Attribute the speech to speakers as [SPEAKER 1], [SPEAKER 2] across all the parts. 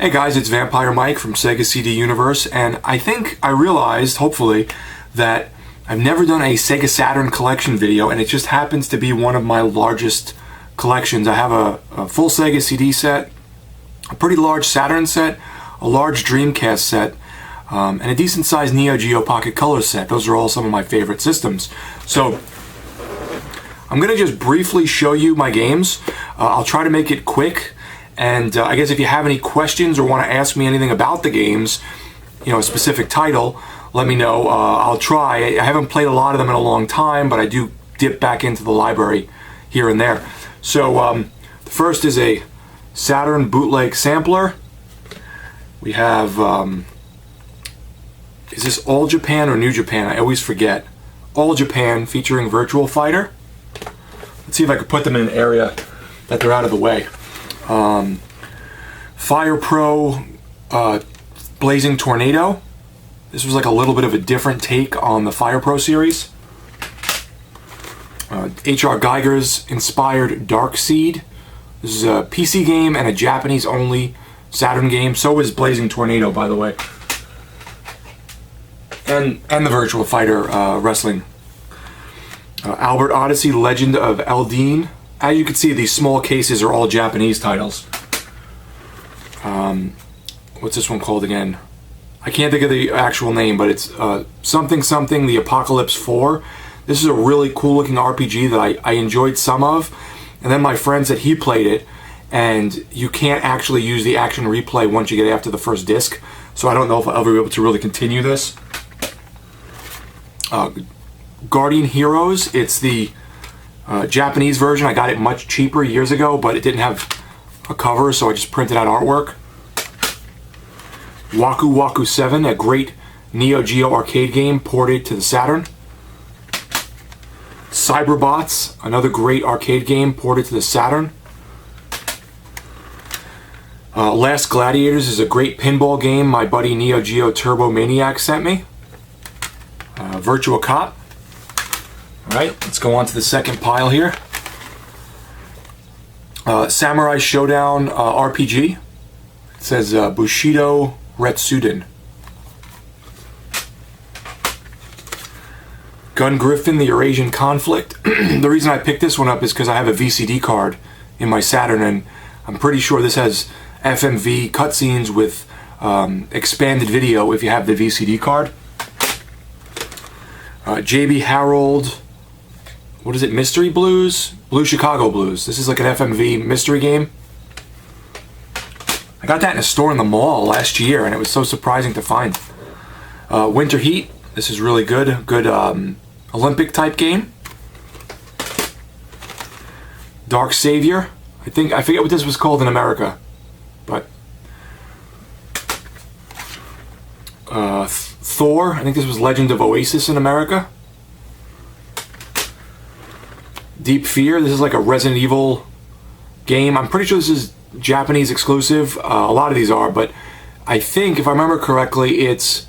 [SPEAKER 1] Hey guys, it's Vampire Mike from Sega CD Universe, and I think I realized, hopefully, that I've never done a Sega Saturn collection video, and it just happens to be one of my largest collections. I have a full Sega CD set, a pretty large Saturn set, a large Dreamcast set, and a decent-sized Neo Geo Pocket Color set. Those are all some of my favorite systems. So, I'm going to just briefly show you my games. I'll try to make it quick. And I guess if you have any questions or want to ask me anything about the games, you know, a specific title, let me know. I'll try. I haven't played a lot of them in a long time, but I do dip back into the library here and there. So the first is a Saturn bootleg sampler. We have, is this All Japan or New Japan? I always forget. All Japan featuring Virtual Fighter. Let's see if I could put them in an area that they're out of the way. Fire Pro Blazing Tornado. This was like a little bit of a different take on the Fire Pro series. H.R. Geiger's inspired Dark Seed. This is a PC game and a Japanese only Saturn game. So is Blazing Tornado, by the way. And the Virtual Fighter wrestling. Albert Odyssey Legend of Eldine. As you can see, these small cases are all Japanese titles. What's this one called again? I can't think of the actual name, but it's something something the Apocalypse 4. This is a really cool looking RPG that I enjoyed some of, and then my friend said he played it, and you can't actually use the action replay once you get after the first disc, so I don't know if I'll ever be able to really continue this. Guardian Heroes, it's the Japanese version. I got it much cheaper years ago, but it didn't have a cover, so I just printed out artwork. Waku Waku 7, a great Neo Geo arcade game ported to the Saturn. Cyberbots, another great arcade game ported to the Saturn. Last Gladiators is a great pinball game my buddy Neo Geo Turbo Maniac sent me. Virtua Cop. Alright, let's go on to the second pile here. Samurai Showdown RPG. It says Bushido Retsuden. Gun Griffin, the Eurasian Conflict. The reason I picked this one up is because I have a VCD card in my Saturn, and I'm pretty sure this has FMV cutscenes with expanded video if you have the VCD card. JB Harold, what is it, Mystery Blues? Blue Chicago Blues. This is like an FMV mystery game. I got that in a store in the mall last year, and it was so surprising to find. Winter Heat. This is really good. Good Olympic type game. Dark Savior. I forget what this was called in America, but Thor. I think this was Legend of Oasis in America. Deep Fear. This is like a Resident Evil game. I'm pretty sure this is Japanese exclusive. A lot of these are, but I think, if I remember correctly, it's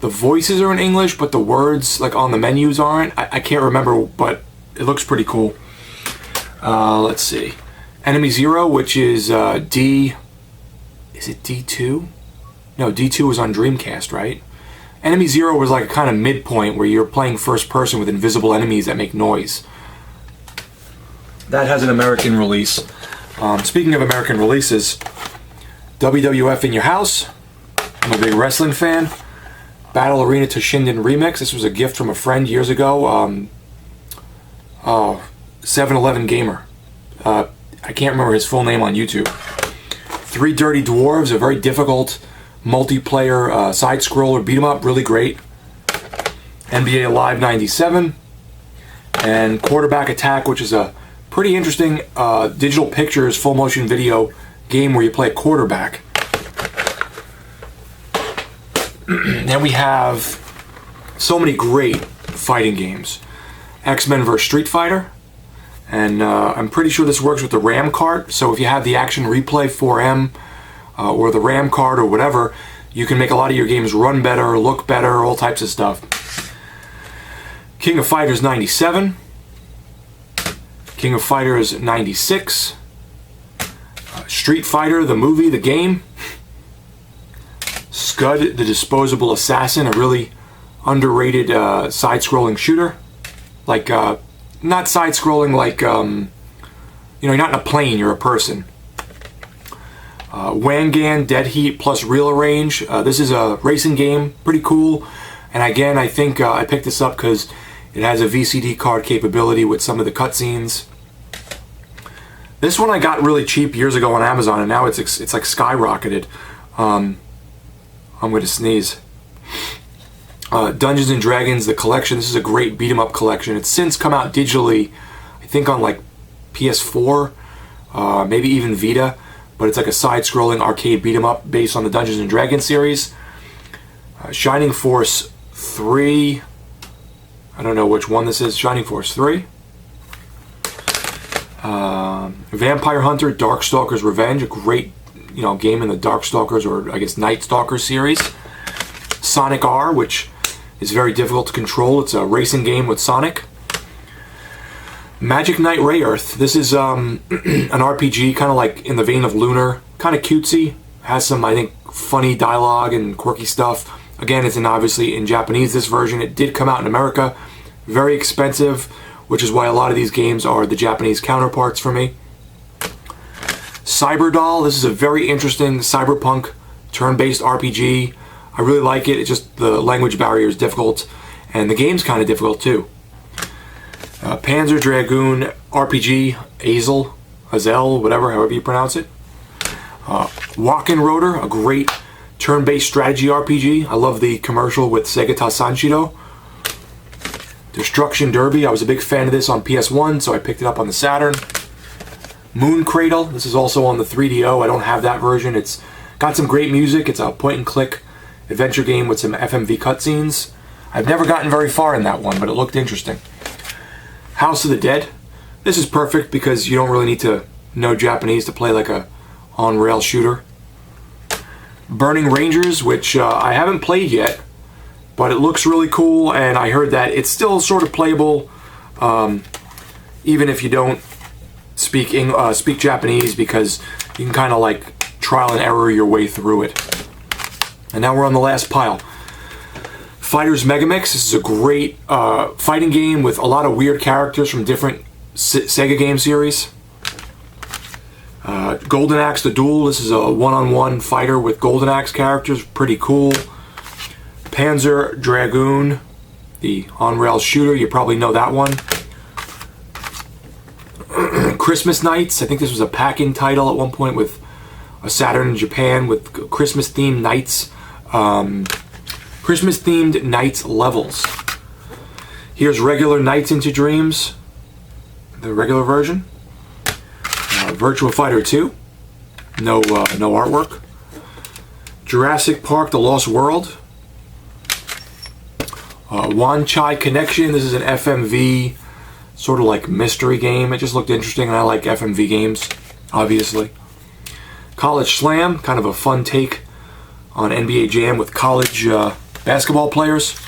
[SPEAKER 1] the voices are in English, but the words like on the menus aren't. I can't remember, but it looks pretty cool. Let's see. Enemy Zero, which is D... Is it D2? No, D2 was on Dreamcast, right? Enemy Zero was like a kind of midpoint where you're playing first person with invisible enemies that make noise. That has an American release. Speaking of American releases, WWF in Your House. I'm a big wrestling fan. Battle Arena Toshinden Remix. This was a gift from a friend years ago. 7-Eleven Gamer. I can't remember his full name on YouTube. Three Dirty Dwarves, a very difficult multiplayer side-scroller beat-em-up. Really great. NBA Live 97. And Quarterback Attack, which is a pretty interesting digital pictures, full motion video game where you play a quarterback. Then we have so many great fighting games. X-Men vs. Street Fighter. And I'm pretty sure this works with the RAM cart. So if you have the Action Replay 4M or the RAM card or whatever, you can make a lot of your games run better, look better, all types of stuff. King of Fighters 97. King of Fighters 96, Street Fighter, the movie, the game, Scud, the Disposable Assassin, a really underrated side-scrolling shooter. Like, not side-scrolling like, you're not in a plane, you're a person. Wangan, Dead Heat plus Real Range. This is a racing game, pretty cool. And again, I think I picked this up because it has a VCD card capability with some of the cutscenes. This one I got really cheap years ago on Amazon, and now it's like skyrocketed. I'm going to sneeze. Dungeons and Dragons, the collection. This is a great beat 'em up collection. It's since come out digitally, I think on like PS4, maybe even Vita, but it's like a side-scrolling arcade beat 'em up based on the Dungeons and Dragons series. Shining Force 3. I don't know which one this is. Shining Force 3. Vampire Hunter, Darkstalker's Revenge, a great game in the Darkstalkers, or I guess Night Stalker series. Sonic R, which is very difficult to control. It's a racing game with Sonic. Magic Knight Rayearth. This is an RPG, kind of like in the vein of Lunar, kind of cutesy. Has some, I think, funny dialogue and quirky stuff. Again, it's obviously in Japanese, this version. It did come out in America. Very expensive, which is why a lot of these games are the Japanese counterparts for me. Cyberdoll. This is a very interesting cyberpunk turn-based RPG. I really like it. It's just the language barrier is difficult, and the game's kind of difficult too. Panzer Dragoon RPG, Azel, whatever, however you pronounce it. Walk-in Rotor, a great turn-based strategy RPG. I love the commercial with Segata Sanshiro. Destruction Derby, I was a big fan of this on PS1, so I picked it up on the Saturn. Moon Cradle, this is also on the 3DO. I don't have that version. It's got some great music. It's a point-and-click adventure game with some FMV cutscenes. I've never gotten very far in that one, but it looked interesting. House of the Dead. This is perfect because you don't really need to know Japanese to play like a on-rail shooter. Burning Rangers, which I haven't played yet, but it looks really cool, and I heard that it's still sort of playable even if you don't speak Japanese, because you can kind of like trial and error your way through it. And now we're on the last pile. Fighters Megamix. This is a great fighting game with a lot of weird characters from different Sega game series. Golden Axe The Duel. This is a one-on-one fighter with Golden Axe characters. Pretty cool. Panzer Dragoon, the on-rail shooter. You probably know that one. Christmas Nights. I think this was a pack-in title at one point with a Saturn in Japan with Christmas-themed nights. Christmas-themed nights levels. Here's regular Nights into Dreams, the regular version. Virtua Fighter 2, no artwork. Jurassic Park: The Lost World. Wan Chai Connection. This is an FMV sort of like mystery game. It just looked interesting, and I like FMV games, obviously. College Slam, kind of a fun take on NBA Jam with college basketball players.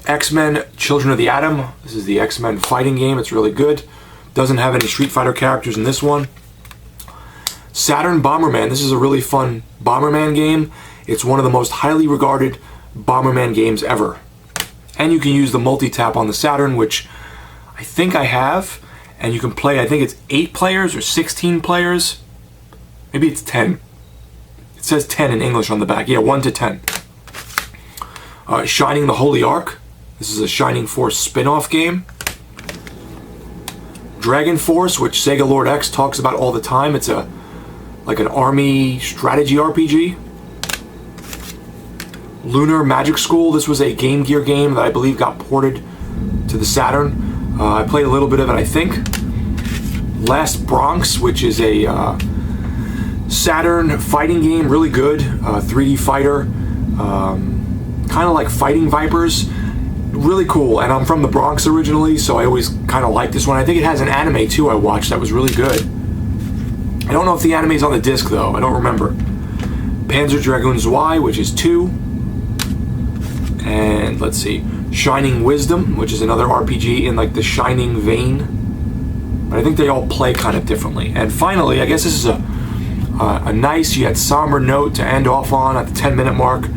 [SPEAKER 1] X-Men Children of the Atom. This is the X-Men fighting game. It's really good. Doesn't have any Street Fighter characters in this one. Saturn Bomberman. This is a really fun Bomberman game. It's one of the most highly regarded Bomberman games ever. And you can use the multi-tap on the Saturn, which I think I have. And you can play, I think it's 8 players or 16 players. Maybe it's 10. It says 10 in English on the back. Yeah, 1 to 10. Shining the Holy Ark. This is a Shining Force spin-off game. Dragon Force, which Sega Lord X talks about all the time. It's like an army strategy RPG. Lunar Magic School. This was a Game Gear game that I believe got ported to the Saturn. I played a little bit of it, I think. Last Bronx, which is a Saturn fighting game, really good. 3D fighter. Kind of like Fighting Vipers. Really cool, and I'm from the Bronx originally, so I always kind of like this one. I think it has an anime too I watched that was really good. I don't know if the anime's on the disc though, I don't remember. Panzer Dragoon Y, which is 2. And let's see, Shining Wisdom, which is another RPG in like the Shining vein. But I think they all play kind of differently. And finally, I guess this is a nice yet somber note to end off on at the 10-minute mark.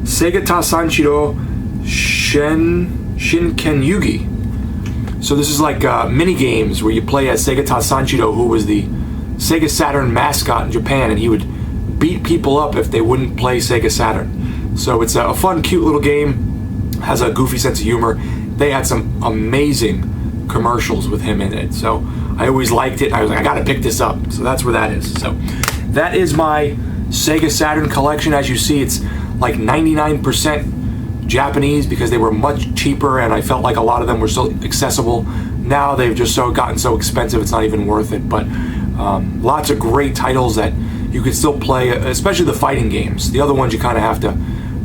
[SPEAKER 1] Segata Sanshiro Shinken Yugi. So this is like mini games where you play as Segata Sanshiro, who was the Sega Saturn mascot in Japan, and he would beat people up if they wouldn't play Sega Saturn. So it's a fun, cute little game, has a goofy sense of humor. They had some amazing commercials with him in it, so I always liked it. I was like, I gotta pick this up. So that's where that is. So that is my Sega Saturn collection. As you see, it's like 99% Japanese because they were much cheaper, and I felt like a lot of them were so accessible. Now they've just gotten so expensive it's not even worth it. But lots of great titles that you can still play, especially the fighting games. The other ones you kind of have to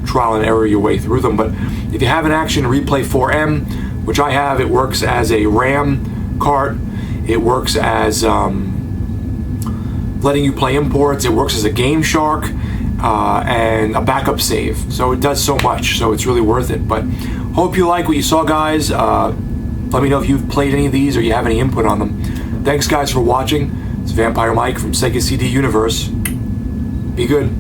[SPEAKER 1] trial and error your way through them. But if you have an Action Replay 4M, which I have, it works as a RAM card. It works as letting you play imports. It works as a Game Shark and a backup save. So it does so much. So it's really worth it. But hope you like what you saw, guys. Let me know if you've played any of these or you have any input on them. Thanks, guys, for watching. It's Vampire Mike from Sega CD Universe. Be good.